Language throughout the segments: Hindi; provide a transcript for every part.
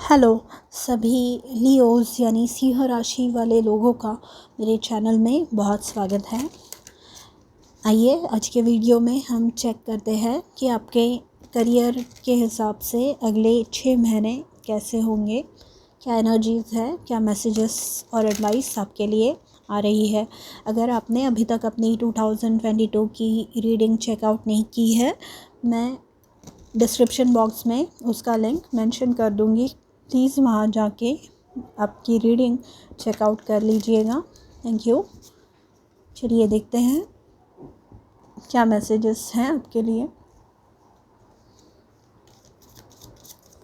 हेलो सभी लियोज़ यानी सिंह राशि वाले लोगों का मेरे चैनल में बहुत स्वागत है। आइए आज के वीडियो में हम चेक करते हैं कि आपके करियर के हिसाब से अगले 6 महीने कैसे होंगे, क्या एनर्जीज़ है, क्या मैसेजेस और एडवाइस आपके लिए आ रही है। अगर आपने अभी तक अपनी 2022 की रीडिंग चेकआउट नहीं की है, मैं डिस्क्रिप्शन बॉक्स में उसका लिंक मेंशन कर दूंगी। प्लीज़ वहाँ जाके आपकी रीडिंग चेकआउट कर लीजिएगा। Thank you. चलिए देखते हैं क्या मैसेजेस हैं आपके लिए।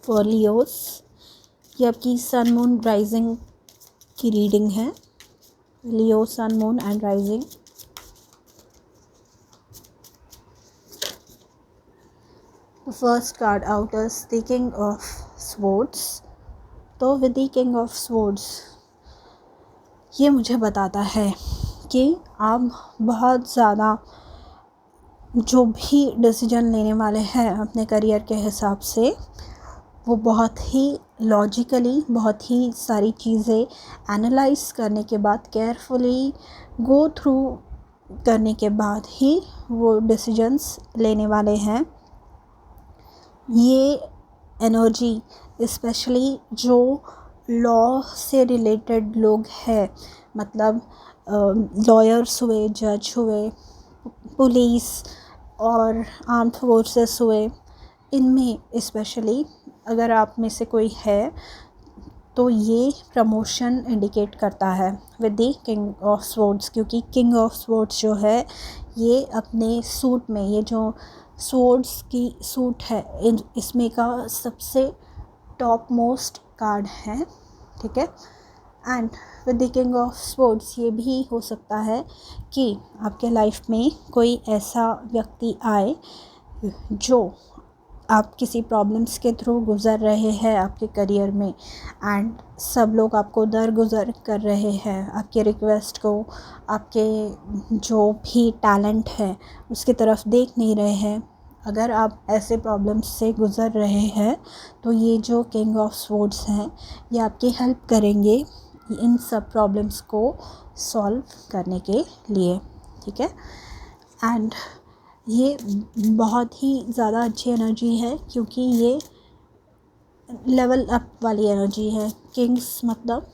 फॉर लियोस, ये आपकी सन मून राइजिंग की रीडिंग है। Leo sun moon and rising. The first card out is the King of Swords। तो with the king of swords ये मुझे बताता है कि आप बहुत ज़्यादा जो भी डिसीजन लेने वाले हैं अपने करियर के हिसाब से, वो बहुत ही लॉजिकली, बहुत ही सारी चीज़ें एनालाइज करने के बाद, केयरफुली गो थ्रू करने के बाद ही वो डिसीजंस लेने वाले हैं। ये एनर्जी स्पेशली जो लॉ से रिलेटेड लोग हैं, मतलब लॉयर्स हुए, जज हुए, पुलिस और आर्म्ड फोर्सेस हुए, इनमें स्पेशली अगर आप में से कोई है तो ये प्रमोशन इंडिकेट करता है with the king of swords. क्योंकि किंग ऑफ स्वॉर्ड्स जो है ये अपने सूट में, ये जो स्वॉर्ड्स की सूट है इसमें का सबसे टॉप मोस्ट कार्ड है, ठीक है। And with the king of swords ये भी हो सकता है कि आपके लाइफ में कोई ऐसा व्यक्ति आए जो आप किसी प्रॉब्लम्स के थ्रू गुज़र रहे हैं आपके करियर में, एंड सब लोग आपको दरगुजर कर रहे हैं आपके रिक्वेस्ट को, आपके जो भी टैलेंट है उसकी तरफ देख नहीं रहे हैं। अगर आप ऐसे प्रॉब्लम्स से गुज़र रहे हैं तो ये जो किंग ऑफ स्वॉर्ड्स हैं ये आपकी हेल्प करेंगे इन सब प्रॉब्लम्स को सॉल्व करने के लिए, ठीक है। एंड ये बहुत ही ज़्यादा अच्छी एनर्जी है क्योंकि ये लेवल अप वाली एनर्जी है। किंग्स मतलब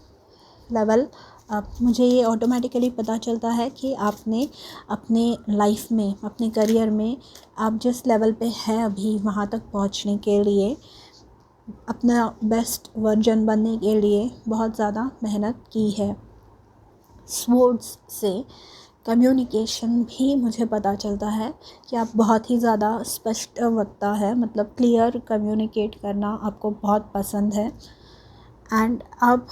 लेवल अप। मुझे ये ऑटोमेटिकली पता चलता है कि आपने अपने लाइफ में, अपने करियर में आप जिस लेवल पे हैं अभी, वहाँ तक पहुँचने के लिए, अपना बेस्ट वर्जन बनने के लिए बहुत ज़्यादा मेहनत की है। स्वॉर्ड्स से कम्युनिकेशन भी मुझे पता चलता है कि आप बहुत ही ज़्यादा स्पष्ट वक्ता है, मतलब क्लियर कम्युनिकेट करना आपको बहुत पसंद है। एंड अब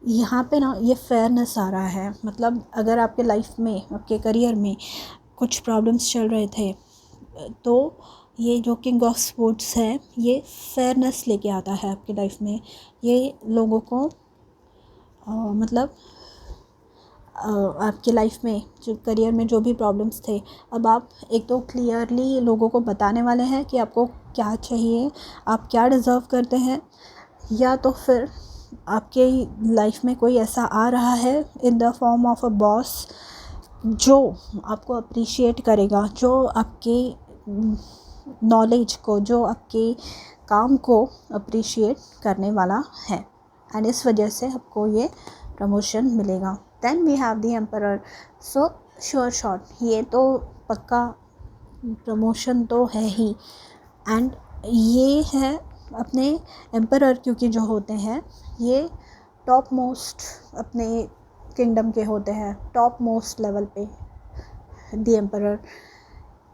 यहाँ पे ना ये फेयरनेस आ रहा है, मतलब अगर आपके लाइफ में, आपके करियर में कुछ प्रॉब्लम्स चल रहे थे तो ये जो किंग ऑफ स्पोर्ट्स है ये फेयरनेस लेके आता है आपकी लाइफ में। ये लोगों को मतलब आपके लाइफ में जो करियर में जो भी प्रॉब्लम्स थे, अब आप एक तो क्लियरली लोगों को बताने वाले हैं कि आपको क्या चाहिए, आप क्या डिज़र्व करते हैं, या तो फिर आपके लाइफ में कोई ऐसा आ रहा है in the form of a boss जो आपको अप्रिशिएट करेगा, जो आपके नॉलेज को, जो आपके काम को अप्रिशिएट करने वाला है, एंड इस वजह से आपको ये प्रमोशन मिलेगा। Then we have the emperor. So sure shot ये तो पक्का प्रमोशन तो है ही। एंड ये है अपने एम्परर, क्योंकि जो होते हैं ये टॉप मोस्ट अपने किंगडम के होते हैं, टॉप मोस्ट लेवल पे द एम्परर।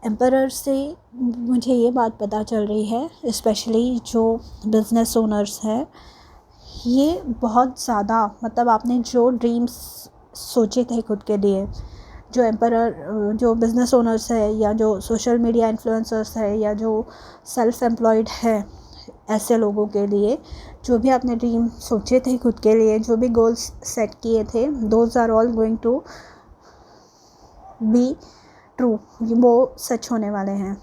एम्परर से मुझे ये बात पता चल रही है, स्पेशली जो बिज़नेस ओनर्स हैं, ये बहुत ज़्यादा, मतलब आपने जो ड्रीम्स सोचे थे खुद के लिए, जो एम्परर, जो बिज़नेस ओनर्स है या जो सोशल मीडिया इन्फ्लुएंसर्स है या जो सेल्फ एम्प्लॉयड है, ऐसे लोगों के लिए जो भी आपने ड्रीम सोचे थे खुद के लिए, जो भी गोल्स सेट किए थे, those are all going to be true. वो सच होने वाले हैं,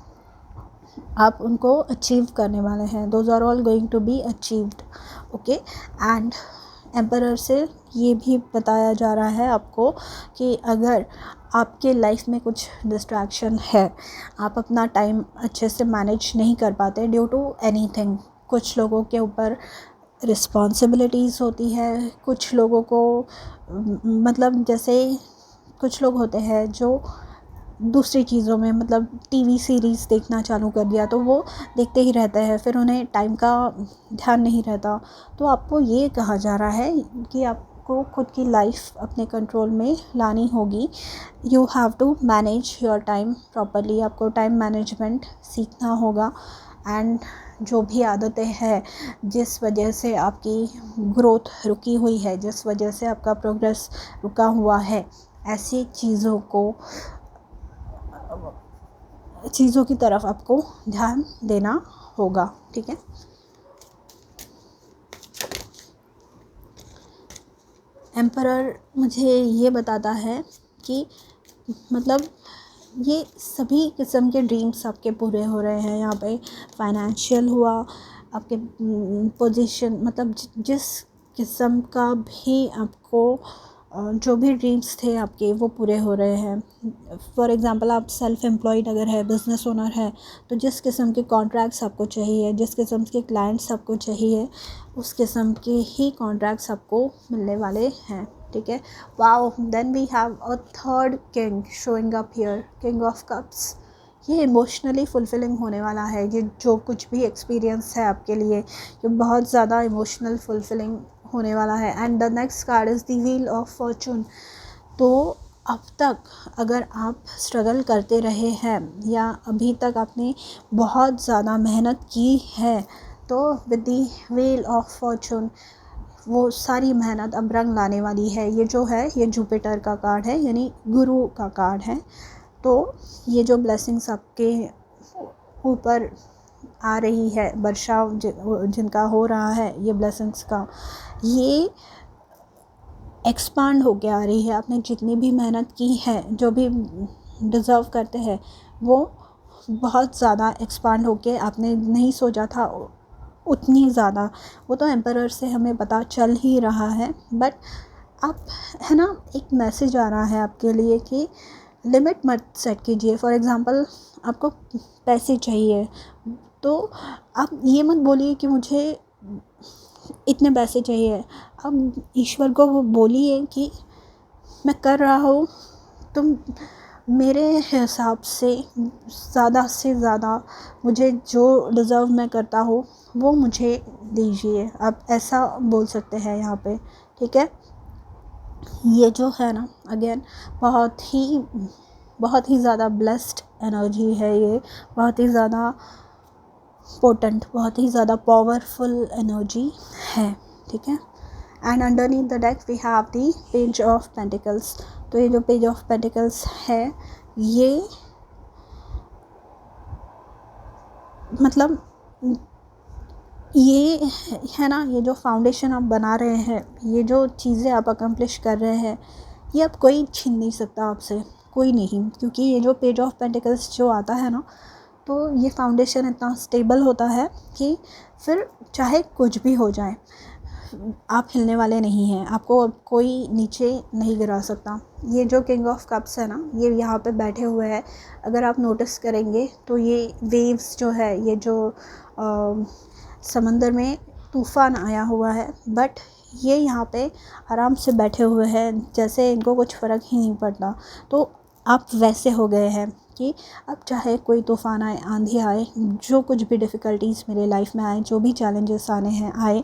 आप उनको अचीव करने वाले हैं। Those are all going to be achieved. Okay. And emperor से ये भी बताया जा रहा है आपको कि अगर आपके लाइफ में कुछ डिस्ट्रैक्शन है, आप अपना टाइम अच्छे से मैनेज नहीं कर पाते ड्यू टू एनीथिंग, कुछ लोगों के ऊपर रिस्पॉन्सिबिलिटीज़ होती है, कुछ लोगों को मतलब जैसे कुछ लोग होते हैं जो दूसरी चीज़ों में मतलब टीवी सीरीज़ देखना चालू कर दिया तो वो देखते ही रहते हैं, फिर उन्हें टाइम का ध्यान नहीं रहता। तो आपको ये कहा जा रहा है कि आपको खुद की लाइफ अपने कंट्रोल में लानी होगी। You have to manage your time properly, आपको टाइम मैनेजमेंट सीखना होगा। एंड जो भी आदतें हैं जिस वजह से आपकी ग्रोथ रुकी हुई है, जिस वजह से आपका प्रोग्रेस रुका हुआ है, ऐसी चीज़ों की तरफ आपको ध्यान देना होगा। ठीक है। एम्परर मुझे ये बताता है कि मतलब ये सभी किस्म के ड्रीम्स आपके पूरे हो रहे हैं। यहाँ पे फाइनेंशियल हुआ, आपके पोजीशन मतलब जिस किस्म का भी आपको जो भी ड्रीम्स थे आपके वो पूरे हो रहे हैं। फॉर एग्ज़ाम्पल आप सेल्फ़ एम्प्लॉयड अगर है, बिज़नेस ओनर है, तो जिस किस्म के कॉन्ट्रैक्ट्स आपको चाहिए, जिस किस्म के क्लाइंट्स आपको चाहिए, उस किस्म के ही कॉन्ट्रैक्ट्स आपको मिलने वाले हैं। ठीक है। Wow, then we have a third king showing up here, king of cups. ये इमोशनली फुलफिलिंग होने वाला है। ये जो कुछ भी एक्सपीरियंस है आपके लिए, ये बहुत ज़्यादा इमोशनल फुलफिलिंग होने वाला है। And the next card is the wheel of Fortune. तो अब तक अगर आप स्ट्रगल करते रहे हैं या अभी तक आपने बहुत ज़्यादा मेहनत की है, तो with the wheel of Fortune वो सारी मेहनत अब रंग लाने वाली है। ये जो है ये जुपिटर का कार्ड है, यानी गुरु का कार्ड है। तो ये जो ब्लेसिंग्स आपके ऊपर आ रही है, बर्षाव जिनका हो रहा है ये ब्लेसिंग्स का, ये एक्सपांड होके आ रही है। आपने जितनी भी मेहनत की है, जो भी डिज़र्व करते हैं, वो बहुत ज़्यादा एक्सपांड होके आपने नहीं सोचा था उतनी ज़्यादा, वो तो एम्परर से हमें पता चल ही रहा है। बट आप है ना, एक मैसेज आ रहा है आपके लिए कि लिमिट मत सेट कीजिए। फॉर एग्ज़ाम्पल आपको पैसे चाहिए तो आप ये मत बोलिए कि मुझे इतने पैसे चाहिए। अब ईश्वर को वो बोलिए कि मैं कर रहा हूँ, तुम मेरे हिसाब से ज़्यादा मुझे जो डिज़र्व मैं करता हूँ वो मुझे दीजिए। आप ऐसा बोल सकते हैं यहाँ पे। ठीक है। ये जो है ना, अगेन बहुत ही ज़्यादा ब्लेस्ड एनर्जी है। ये बहुत ही ज़्यादा पोटेंट, बहुत ही ज़्यादा पावरफुल एनर्जी है। ठीक है। And underneath the deck we have the page of pentacles. तो ये जो पेज ऑफ पेंटिकल्स है, ये मतलब ये है ना, ये जो फाउंडेशन आप बना रहे हैं, ये जो चीज़ें आप अकम्प्लिश कर रहे हैं, ये अब कोई छीन नहीं सकता आपसे, कोई नहीं। क्योंकि ये जो पेज ऑफ पेंटिकल्स जो आता है ना, तो ये फाउंडेशन इतना स्टेबल होता है कि फिर चाहे कुछ भी हो जाए आप हिलने वाले नहीं हैं, आपको अब कोई नीचे नहीं गिरा सकता। ये जो किंग ऑफ कप्स है ना, ये यहाँ पे बैठे हुए हैं। अगर आप नोटिस करेंगे तो ये वेव्स जो है, ये जो समंदर में तूफ़ान आया हुआ है, बट ये यहाँ पे आराम से बैठे हुए हैं, जैसे इनको कुछ फ़र्क ही नहीं पड़ता। तो आप वैसे हो गए हैं कि अब चाहे कोई तूफ़ान आए, आंधी आए, जो कुछ भी डिफ़िकल्टीज़ मेरे लाइफ में आए, जो भी चैलेंजेस आने हैं आए,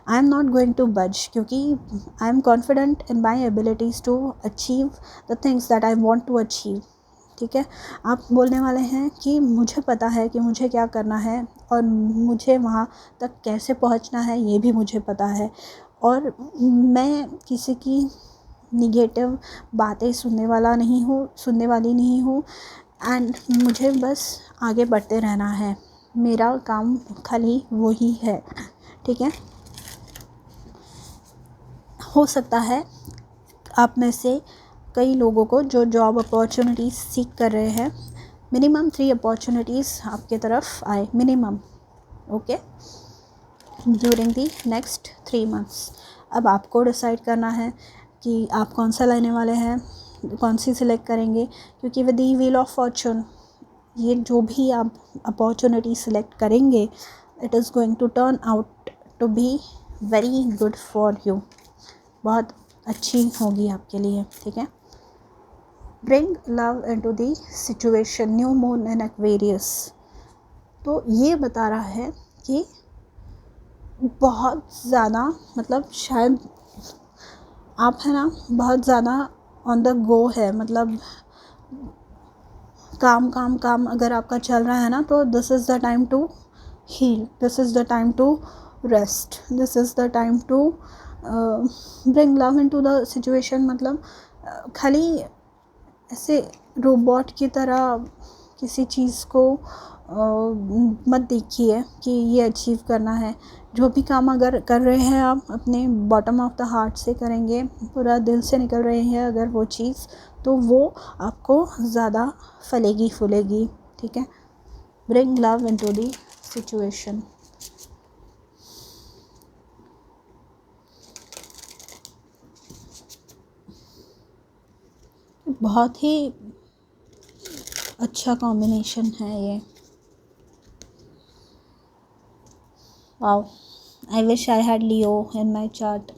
I am not going to budge, क्योंकि I am confident in my abilities to achieve the things that I want to achieve. ठीक है। आप बोलने वाले हैं कि मुझे पता है कि मुझे क्या करना है और मुझे वहाँ तक कैसे पहुँचना है, ये भी मुझे पता है। और मैं किसी की निगेटिव बातें सुनने वाली नहीं हूँ। एंड मुझे बस आगे बढ़ते रहना है, मेरा काम खाली वही है। ठीक है। हो सकता है आप में से कई लोगों को जो जॉब अपॉर्चुनिटीज़ सीख कर रहे हैं, मिनिमम 3 अपॉर्चुनिटीज़ आपके तरफ आए, minimum. Okay. During the next 3 months. अब आपको डिसाइड करना है कि आप कौन सा लेने वाले हैं, कौन सी सिलेक्ट करेंगे, क्योंकि with the wheel of fortune ये जो भी आप अपॉर्चुनिटी सिलेक्ट करेंगे it is going to turn out to be very good for you, बहुत अच्छी होगी आपके लिए, ठीक है। Bring love into the situation, new moon in Aquarius. तो ये बता रहा है कि बहुत ज़्यादा, मतलब शायद आप है ना बहुत ज़्यादा ऑन द गो है, मतलब काम काम काम अगर आपका चल रहा है ना, तो this is the time to heal, this is the time to rest, this is the time to bring love into the situation. मतलब खाली ऐसे रोबोट की तरह किसी चीज़ को मत देखिए कि ये अचीव करना है। जो भी काम अगर कर रहे हैं आप अपने बॉटम ऑफ द हार्ट से करेंगे, पूरा दिल से निकल रही है अगर वो चीज़, तो वो आपको ज़्यादा फलेगी फूलेगी, ठीक है। Bring love into the situation. बहुत ही अच्छा कॉम्बिनेशन है ये। Wow, I wish I had Leo in my chart.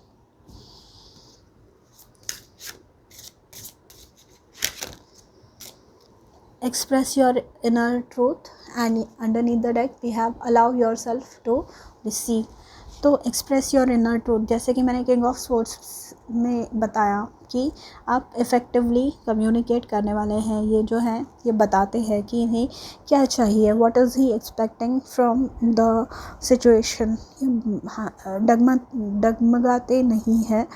Express your inner truth, and underneath the deck we have allow yourself to receive। तो express your inner truth, जैसे कि मैंने किंग ऑफ स्वॉर्ड्स में बताया कि आप इफ़ेक्टिवली कम्युनिकेट करने वाले हैं। ये जो है ये बताते हैं कि इन्हें क्या चाहिए, what is he expecting from the situation. डगमगाते नहीं है,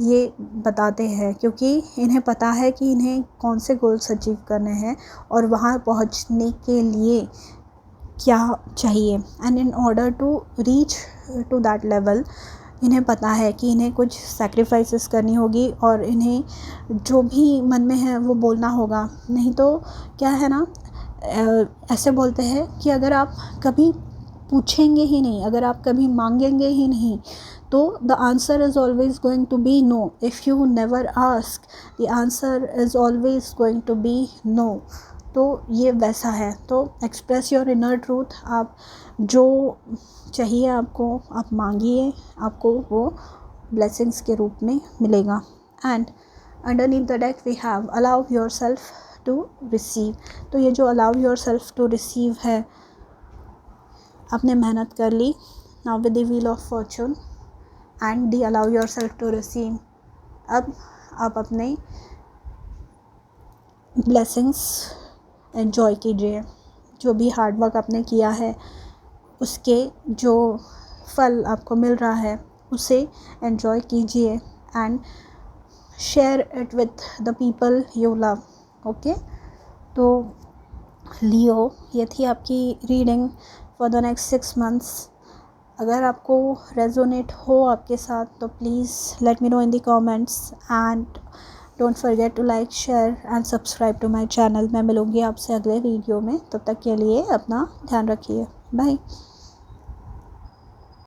ये बताते हैं, क्योंकि इन्हें पता है कि इन्हें कौन से गोल्स अचीव करने हैं और वहाँ पहुँचने के लिए क्या चाहिए। And in order to reach to that level, इन्हें पता है कि इन्हें कुछ सैक्रिफाइसेस करनी होगी और इन्हें जो भी मन में है वो बोलना होगा। नहीं तो क्या है ना, ऐसे बोलते हैं कि अगर आप कभी पूछेंगे ही नहीं, अगर आप कभी मांगेंगे ही नहीं, तो the answer is always going to be no. If you never ask, the answer is always going to be no. तो ये वैसा है। तो एक्सप्रेस योर इनर ट्रूथ, आप जो चाहिए आपको आप मांगिए, आपको वो ब्लेसिंग्स के रूप में मिलेगा। And underneath the deck we have allow yourself to receive. तो ये जो allow yourself to receive है, आपने मेहनत कर ली, now with the wheel of fortune and the allow yourself to receive. अब आप अपने ब्लेसिंग्स एंजॉय कीजिए। जो भी हार्ड वर्क आपने किया है उसके जो फल आपको मिल रहा है उसे एंजॉय कीजिए and share it with the people you love. Okay, तो लियो, ये थी आपकी reading for the next 6 months. अगर आपको रेजोनेट हो आपके साथ तो please let me know in the comments and don't forget to like, share and subscribe to my channel. मैं मिलूँगी आपसे अगले वीडियो में, तब तक के लिए अपना ध्यान रखिए। बाय।